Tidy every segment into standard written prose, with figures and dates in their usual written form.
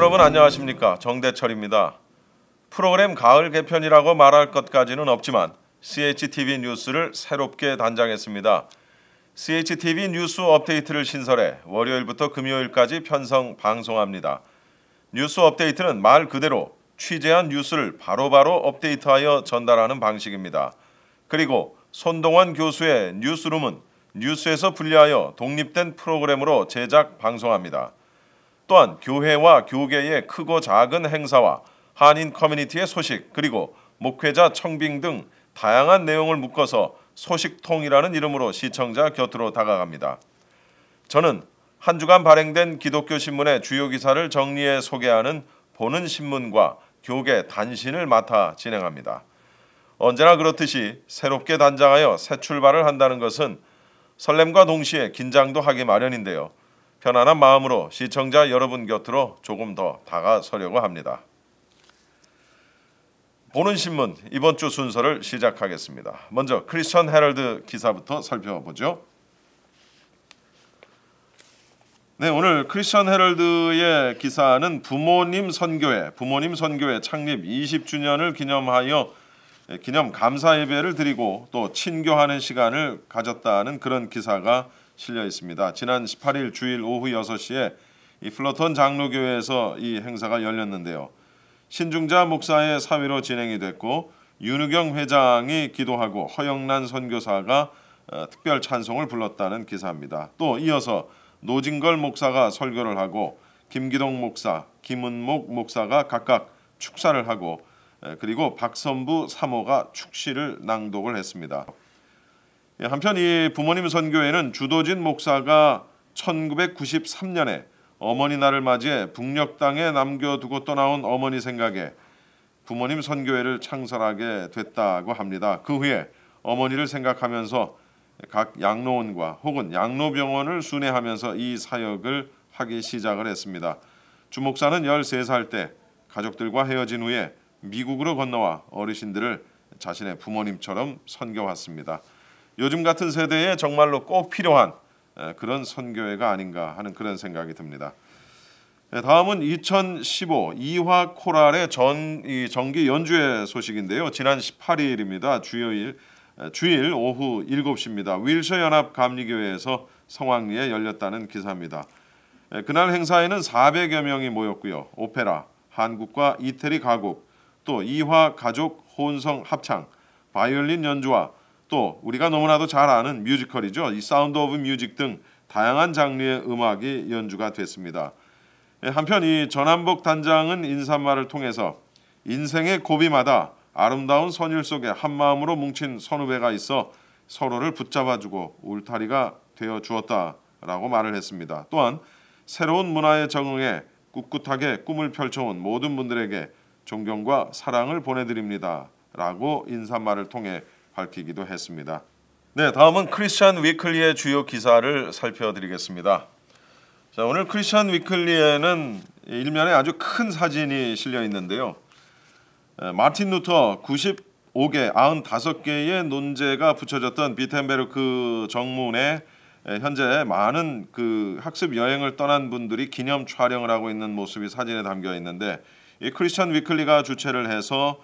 여러분 안녕하십니까? 정대철입니다. 프로그램 가을 개편이라고 말할 것까지는 없지만 CHTV 뉴스를 새롭게 단장했습니다. CHTV 뉴스 업데이트를 신설해 월요일부터 금요일까지 편성 방송합니다. 뉴스 업데이트는 말 그대로 취재한 뉴스를 바로바로 업데이트하여 전달하는 방식입니다. 그리고 손동원 교수의 뉴스룸은 뉴스에서 분리하여 독립된 프로그램으로 제작 방송합니다. 또한 교회와 교계의 크고 작은 행사와 한인 커뮤니티의 소식 그리고 목회자 청빙 등 다양한 내용을 묶어서 소식통이라는 이름으로 시청자 곁으로 다가갑니다. 저는 한 주간 발행된 기독교 신문의 주요 기사를 정리해 소개하는 보는 신문과 교계 단신을 맡아 진행합니다. 언제나 그렇듯이 새롭게 단장하여 새 출발을 한다는 것은 설렘과 동시에 긴장도 하기 마련인데요. 편안한 마음으로 시청자 여러분 곁으로 조금 더 다가서려고 합니다. 보는 신문 이번 주 순서를 시작하겠습니다. 먼저 크리스천 헤럴드 기사부터 살펴보죠. 네, 오늘 크리스천 헤럴드의 기사는 부모님 선교회 창립 20주년을 기념하여 기념 감사 예배를 드리고 또 친교하는 시간을 가졌다는 그런 기사가 실려 있습니다. 지난 18일 주일 오후 6시에 이 플러턴 장로교회에서 이 행사가 열렸는데요. 신중자 목사의 사위로 진행이 됐고 윤우경 회장이 기도하고 허영란 선교사가 특별 찬송을 불렀다는 기사입니다. 또 이어서 노진걸 목사가 설교를 하고 김기동 목사, 김은목 목사가 각각 축사를 하고 그리고 박선부 사모가 축시를 낭독을 했습니다. 한편 이 부모님 선교회는 주도진 목사가 1993년에 어머니 날을 맞이해 북녘 땅에 남겨두고 떠나온 어머니 생각에 부모님 선교회를 창설하게 됐다고 합니다. 그 후에 어머니를 생각하면서 각 양로원과 혹은 양로병원을 순회하면서 이 사역을 하기 시작을 했습니다. 주 목사는 13살 때 가족들과 헤어진 후에 미국으로 건너와 어르신들을 자신의 부모님처럼 섬겨왔습니다. 요즘 같은 세대에 정말로 꼭 필요한 그런 선교회가 아닌가 하는 그런 생각이 듭니다. 다음은 2015 이화 코랄의 정기 연주회 소식인데요. 지난 18일입니다. 주일 오후 7시입니다. 윌셔 연합 감리교회에서 성황리에 열렸다는 기사입니다. 그날 행사에는 400여 명이 모였고요. 오페라, 한국과 이태리 가곡, 또 이화 가족 혼성 합창, 바이올린 연주와 또 우리가 너무나도 잘 아는 뮤지컬이죠. 이 사운드 오브 뮤직 등 다양한 장르의 음악이 연주가 됐습니다. 한편 이 전한복 단장은 인사말을 통해서 인생의 고비마다 아름다운 선율 속에 한마음으로 뭉친 선후배가 있어 서로를 붙잡아주고 울타리가 되어 주었다라고 말을 했습니다. 또한 새로운 문화에 적응해 꿋꿋하게 꿈을 펼쳐온 모든 분들에게 존경과 사랑을 보내드립니다. 라고 인사말을 통해 밝히기도 했습니다. 네, 다음은 크리스천 위클리의 주요 기사를 살펴드리겠습니다. 자, 오늘 크리스천 위클리에는 일면에 아주 큰 사진이 실려 있는데요. 마틴 루터 95개, 95개의 논제가 붙여졌던 비텐베르크 정문에 현재 많은 그 학습 여행을 떠난 분들이 기념 촬영을 하고 있는 모습이 사진에 담겨 있는데 이 크리스천 위클리가 주최를 해서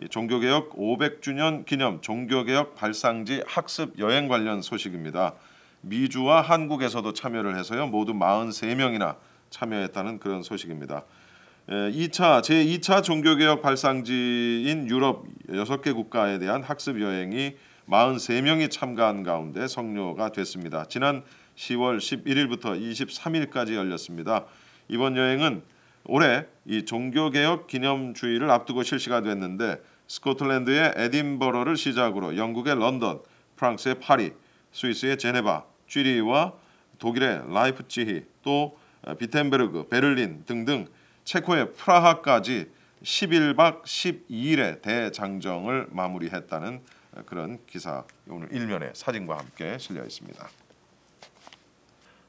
종교개혁 500주년 기념 종교개혁 발상지 학습 여행 관련 소식입니다. 미주와 한국에서도 참여를 해서요. 모두 43명이나 참여했다는 그런 소식입니다. 제2차 종교개혁 발상지인 유럽 6개 국가에 대한 학습 여행이 43명이 참가한 가운데 성료가 됐습니다. 지난 10월 11일부터 23일까지 열렸습니다. 이번 여행은 올해 이 종교개혁 기념주의를 앞두고 실시가 됐는데 스코틀랜드의 에딘버러를 시작으로 영국의 런던, 프랑스의 파리, 스위스의 제네바, 쥐리히와 독일의 라이프치히, 또 비텐베르그, 베를린 등등 체코의 프라하까지 11박 12일의 대장정을 마무리했다는 그런 기사 오늘 일면에 사진과 함께 실려 있습니다.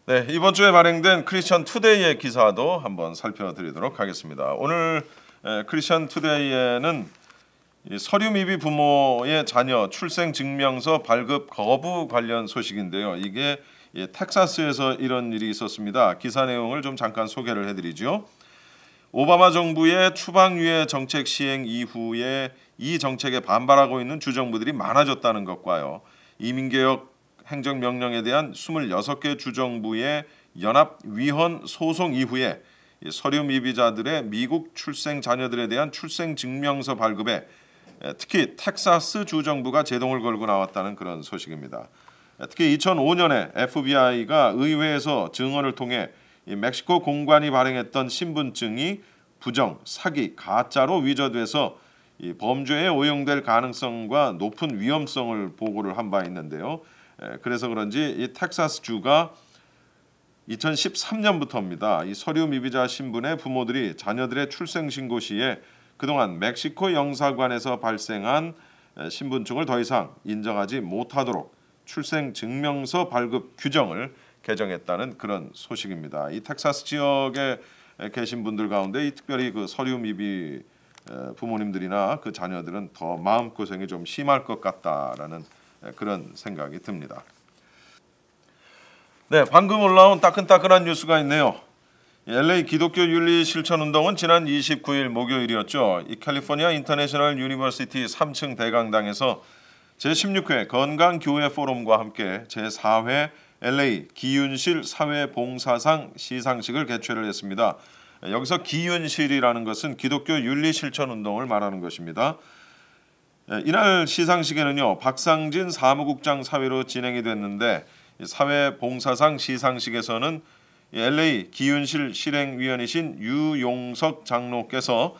네, 이번 주에 발행된 크리스천 투데이의 기사도 한번 살펴드리도록 하겠습니다. 오늘 크리스천 투데이에는 서류 미비 부모의 자녀 출생 증명서 발급 거부 관련 소식인데요. 이게 텍사스에서 이런 일이 있었습니다. 기사 내용을 좀 잠깐 소개를 해드리죠. 오바마 정부의 추방유예 정책 시행 이후에 이 정책에 반발하고 있는 주정부들이 많아졌다는 것과요. 이민개혁 행정명령에 대한 26개 주정부의 연합 위헌 소송 이후에 서류 미비자들의 미국 출생 자녀들에 대한 출생 증명서 발급에 특히 텍사스 주정부가 제동을 걸고 나왔다는 그런 소식입니다. 특히 2005년에 FBI가 의회에서 증언을 통해 이 멕시코 공관이 발행했던 신분증이 부정, 사기, 가짜로 위조돼서 이 범죄에 오용될 가능성과 높은 위험성을 보고를 한 바 있는데요. 그래서 그런지 이 텍사스 주가 2013년부터입니다. 이 서류 미비자 신분의 부모들이 자녀들의 출생 신고 시에 그동안 멕시코 영사관에서 발생한 신분증을 더 이상 인정하지 못하도록 출생 증명서 발급 규정을 개정했다는 그런 소식입니다. 이 텍사스 지역에 계신 분들 가운데 특별히 그 서류 미비 부모님들이나 그 자녀들은 더 마음고생이 좀 심할 것 같다라는 그런 생각이 듭니다. 네, 방금 올라온 따끈따끈한 뉴스가 있네요. LA 기독교 윤리 실천 운동은 지난 29일 목요일이었죠. 이 캘리포니아 인터내셔널 유니버시티 3층 대강당에서 제16회 건강교회 포럼과 함께 제4회 LA 기윤실 사회봉사상 시상식을 개최를 했습니다. 여기서 기윤실이라는 것은 기독교 윤리 실천 운동을 말하는 것입니다. 이날 시상식에는요, 박상진 사무국장 사회로 진행이 됐는데 사회봉사상 시상식에서는 LA 기윤실 실행위원이신 유용석 장로께서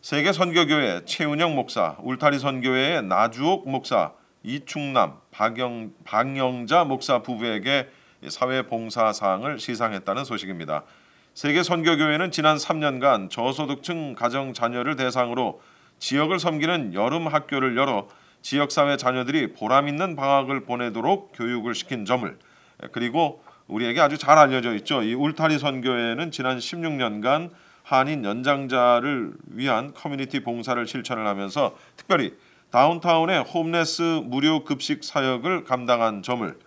세계선교교회 최은영 목사, 울타리 선교회의 나주옥 목사, 이충남, 박영자 목사 부부에게 사회봉사상을 시상했다는 소식입니다. 세계선교교회는 지난 3년간 저소득층 가정 자녀를 대상으로 지역을 섬기는 여름 학교를 열어 지역사회 자녀들이 보람있는 방학을 보내도록 교육을 시킨 점을, 그리고 우리에게 아주 잘 알려져 있죠. 이 울타리 선교회는 지난 16년간 한인 연장자를 위한 커뮤니티 봉사를 실천을 하면서 특별히 다운타운의 홈레스 무료 급식 사역을 감당한 점을,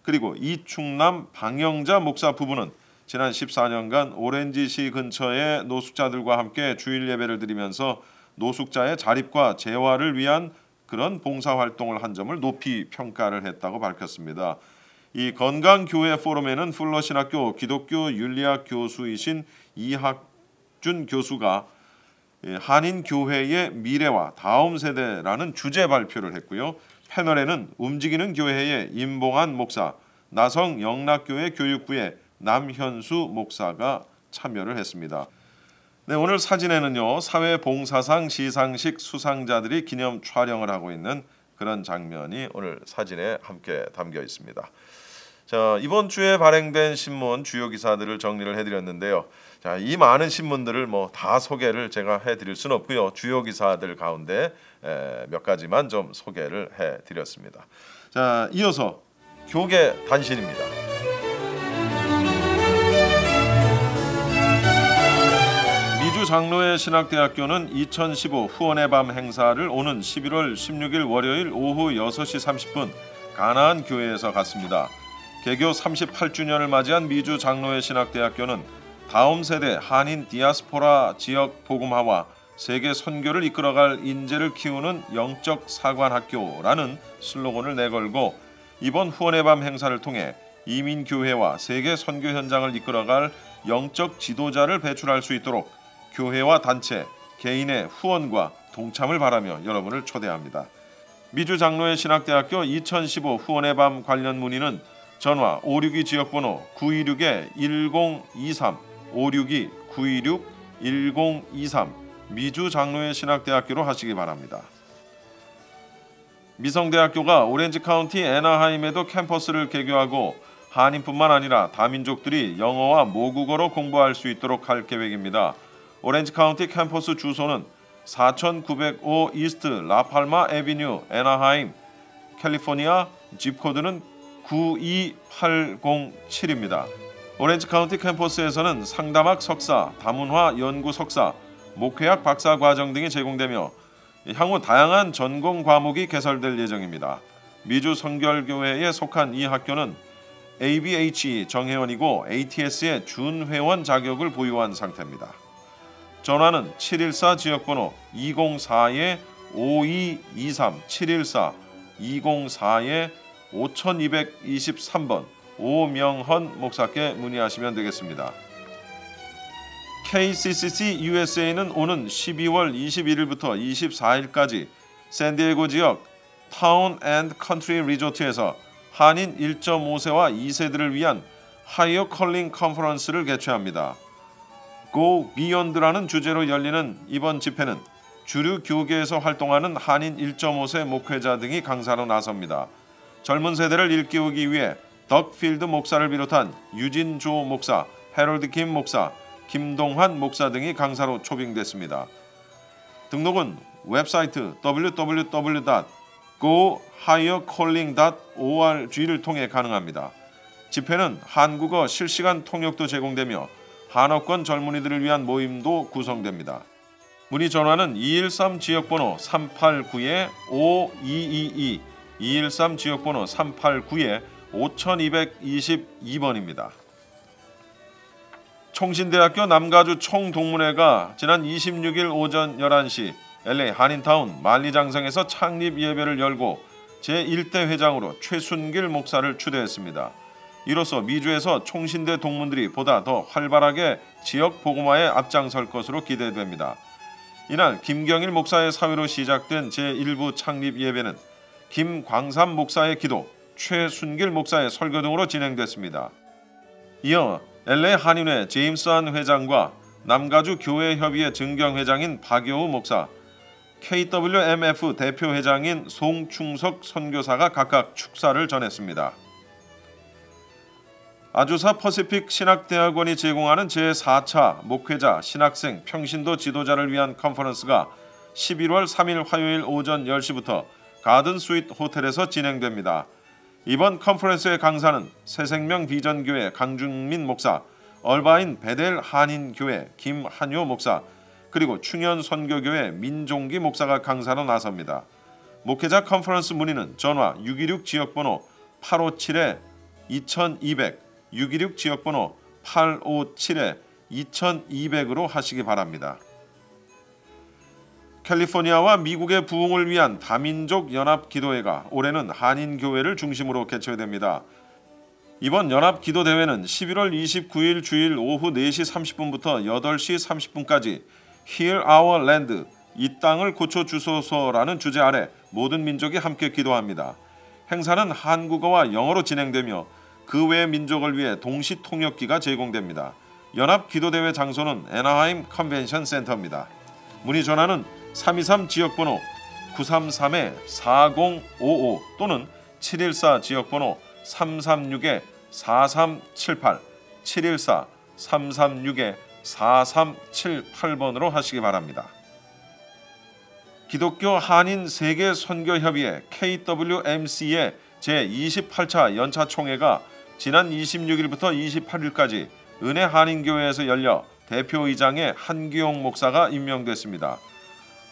그리고 이충남 방영자 목사 부부는 지난 14년간 오렌지시 근처의 노숙자들과 함께 주일 예배를 드리면서 노숙자의 자립과 재활을 위한 그런 봉사활동을 한 점을 높이 평가를 했다고 밝혔습니다. 이 건강교회 포럼에는 풀러신학교 기독교 윤리학 교수이신 이학준 교수가 한인교회의 미래와 다음 세대라는 주제 발표를 했고요. 패널에는 움직이는 교회의 임봉한 목사, 나성 영락교회 교육부의 남현수 목사가 참여를 했습니다. 네, 오늘 사진에는요, 사회봉사상 시상식 수상자들이 기념 촬영을 하고 있는 그런 장면이 오늘 사진에 함께 담겨 있습니다. 자, 이번 주에 발행된 신문 주요 기사들을 정리를 해드렸는데요. 자, 이 많은 신문들을 뭐 다 소개를 제가 해드릴 수는 없고요. 주요 기사들 가운데 몇 가지만 좀 소개를 해드렸습니다. 자, 이어서 교계 단신입니다. 미주 장로회 신학대학교는 2015 후원의 밤 행사를 오는 11월 16일 월요일 오후 6시 30분 가나안 교회에서 갖습니다. 개교 38주년을 맞이한 미주 장로회 신학대학교는 다음 세대 한인 디아스포라 지역 복음화와 세계 선교를 이끌어갈 인재를 키우는 영적 사관학교라는 슬로건을 내걸고 이번 후원의 밤 행사를 통해 이민교회와 세계 선교 현장을 이끌어갈 영적 지도자를 배출할 수 있도록 교회와 단체, 개인의 후원과 동참을 바라며 여러분을 초대합니다. 미주 장로회 신학대학교 2015 후원의 밤 관련 문의는 전화 562 지역번호 926-1023 562-926-1023 미주 장로회 신학대학교로 하시기 바랍니다. 미성대학교가 오렌지 카운티 애나하임에도 캠퍼스를 개교하고 한인뿐만 아니라 다민족들이 영어와 모국어로 공부할 수 있도록 할 계획입니다. 오렌지 카운티 캠퍼스 주소는 4905 이스트 라팔마 애비뉴 애나하임 캘리포니아 집코드는 92807입니다. 오렌지 카운티 캠퍼스에서는 상담학 석사, 다문화 연구 석사, 목회학 박사 과정 등이 제공되며 향후 다양한 전공 과목이 개설될 예정입니다. 미주 성결교회에 속한 이 학교는 ABHE 정회원이고 ATS의 준회원 자격을 보유한 상태입니다. 전화는 714 지역번호 204-5223 714-204-5223번 오명헌 목사께 문의하시면 되겠습니다. KCCC USA는 오는 12월 21일부터 24일까지 샌디에고 지역 타운 앤드 컨트리 리조트에서 한인 1.5세와 2세들을 위한 하이어 컬링 컨퍼런스를 개최합니다. Go Beyond라는 주제로 열리는 이번 집회는 주류 교계에서 활동하는 한인 1.5세 목회자 등이 강사로 나섭니다. 젊은 세대를 일깨우기 위해 덕필드 목사를 비롯한 유진 조 목사, 해롤드 김 목사, 김동환 목사 등이 강사로 초빙됐습니다. 등록은 웹사이트 www.gohighercalling.org를 통해 가능합니다. 집회는 한국어 실시간 통역도 제공되며 한어권 젊은이들을 위한 모임도 구성됩니다. 문의 전화는 213 지역번호 389-5222 213 지역번호 389-5222번입니다. 총신대학교 남가주 총동문회가 지난 26일 오전 11시 LA 한인타운 만리장성에서 창립 예배를 열고 제1대 회장으로 최순길 목사를 추대했습니다. 이로써 미주에서 총신대 동문들이 보다 더 활발하게 지역 복음화에 앞장설 것으로 기대됩니다. 이날 김경일 목사의 사회로 시작된 제1부 창립 예배는 김광삼 목사의 기도, 최순길 목사의 설교 등으로 진행됐습니다. 이어 LA 한인회 제임스 한 회장과 남가주 교회협의회 증경회장인 박여우 목사, KWMF 대표회장인 송충석 선교사가 각각 축사를 전했습니다. 아주사 퍼시픽 신학대학원이 제공하는 제4차 목회자, 신학생, 평신도 지도자를 위한 컨퍼런스가 11월 3일 화요일 오전 10시부터 가든 스위트 호텔에서 진행됩니다. 이번 컨퍼런스의 강사는 새생명 비전교회 강중민 목사, 얼바인 베델 한인교회 김한효 목사, 그리고 충현 선교교회 민종기 목사가 강사로 나섭니다. 목회자 컨퍼런스 문의는 전화 626 지역번호 857-2200 626 지역번호 857-2200으로 하시기 바랍니다. 캘리포니아와 미국의 부흥을 위한 다민족 연합 기도회가 올해는 한인교회를 중심으로 개최됩니다. 이번 연합 기도 대회는 11월 29일 주일 오후 4시 30분부터 8시 30분까지 Heal Our Land, 이 땅을 고쳐주소서라는 주제 아래 모든 민족이 함께 기도합니다. 행사는 한국어와 영어로 진행되며 그 외 민족을 위해 동시 통역기가 제공됩니다. 연합 기도대회 장소는 애나하임 컨벤션 센터입니다. 문의 전화는 323 지역번호 933-4055 또는 714 지역번호 336-4378 714-336-4378번으로 하시기 바랍니다. 기독교 한인 세계선교협의회 KWMC의 제28차 연차총회가 지난 26일부터 28일까지 은혜 한인교회에서 열려 대표의장에 한기용 목사가 임명됐습니다.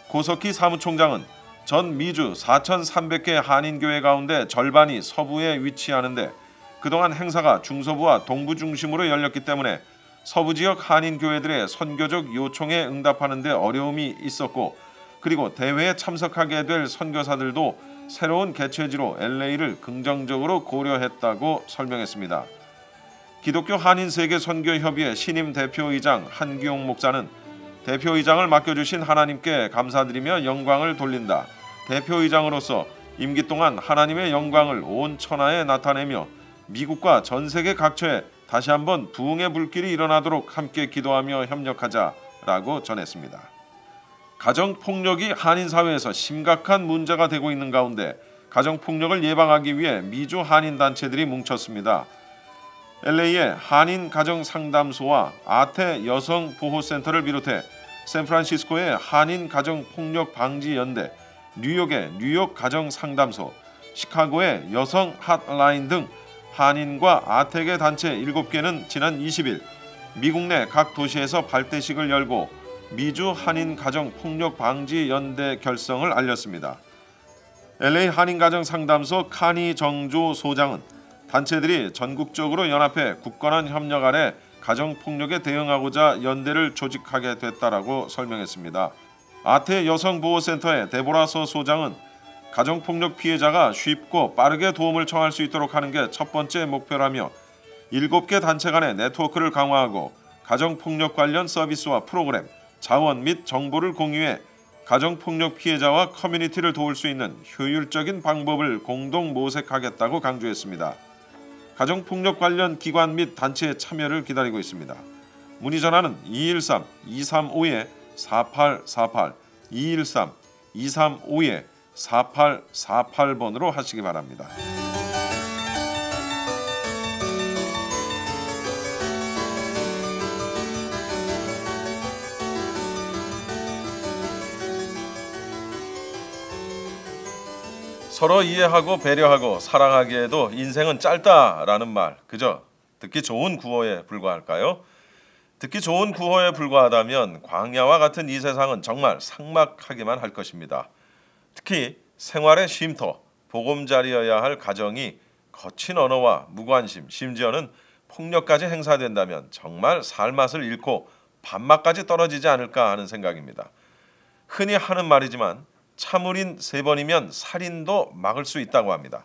고석희 사무총장은 전 미주 4,300개 한인교회 가운데 절반이 서부에 위치하는데 그동안 행사가 중서부와 동부 중심으로 열렸기 때문에 서부 지역 한인교회들의 선교적 요청에 응답하는 데 어려움이 있었고, 그리고 대회에 참석하게 될 선교사들도 새로운 개최지로 LA를 긍정적으로 고려했다고 설명했습니다. 기독교 한인 세계 선교협의회 신임 대표의장 한기용 목사는 대표의장을 맡겨주신 하나님께 감사드리며 영광을 돌린다. 대표의장으로서 임기 동안 하나님의 영광을 온 천하에 나타내며 미국과 전 세계 각처에 다시 한번 부흥의 불길이 일어나도록 함께 기도하며 협력하자라고 전했습니다. 가정폭력이 한인 사회에서 심각한 문제가 되고 있는 가운데 가정폭력을 예방하기 위해 미주 한인 단체들이 뭉쳤습니다. LA의 한인 가정상담소와 아태 여성보호센터를 비롯해 샌프란시스코의 한인 가정폭력 방지 연대, 뉴욕의 뉴욕 가정상담소, 시카고의 여성 핫라인 등 한인과 아태계 단체 7개는 지난 20일 미국 내 각 도시에서 발대식을 열고 미주 한인 가정 폭력 방지 연대 결성을 알렸습니다. LA 한인 가정 상담소 카니 정조 소장은 단체들이 전국적으로 연합해 굳건한 협력 아래 가정폭력에 대응하고자 연대를 조직하게 됐다라고 설명했습니다. 아태 여성보호센터의 데보라서 소장은 가정폭력 피해자가 쉽고 빠르게 도움을 청할 수 있도록 하는 게 첫 번째 목표라며 7개 단체 간의 네트워크를 강화하고 가정폭력 관련 서비스와 프로그램, 자원 및 정보를 공유해 가정폭력 피해자와 커뮤니티를 도울 수 있는 효율적인 방법을 공동 모색하겠다고 강조했습니다. 가정폭력 관련 기관 및 단체의 참여를 기다리고 있습니다. 문의 전화는 213-235-4848, 213-235-4848번으로 하시기 바랍니다. 서로 이해하고 배려하고 사랑하기에도 인생은 짧다라는 말, 그저 듣기 좋은 구호에 불과할까요? 듣기 좋은 구호에 불과하다면 광야와 같은 이 세상은 정말 삭막하기만 할 것입니다. 특히 생활의 쉼터, 보금자리여야 할 가정이 거친 언어와 무관심, 심지어는 폭력까지 행사된다면 정말 살맛을 잃고 밥맛까지 떨어지지 않을까 하는 생각입니다. 흔히 하는 말이지만 참을인 3번이면 살인도 막을 수 있다고 합니다.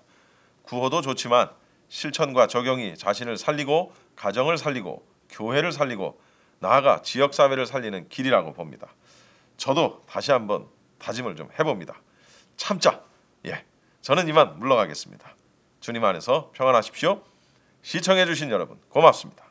구호도 좋지만 실천과 적용이 자신을 살리고 가정을 살리고 교회를 살리고 나아가 지역사회를 살리는 길이라고 봅니다. 저도 다시 한번 다짐을 좀 해봅니다. 참자. 저는 이만 물러가겠습니다. 주님 안에서 평안하십시오. 시청해 주신 여러분 고맙습니다.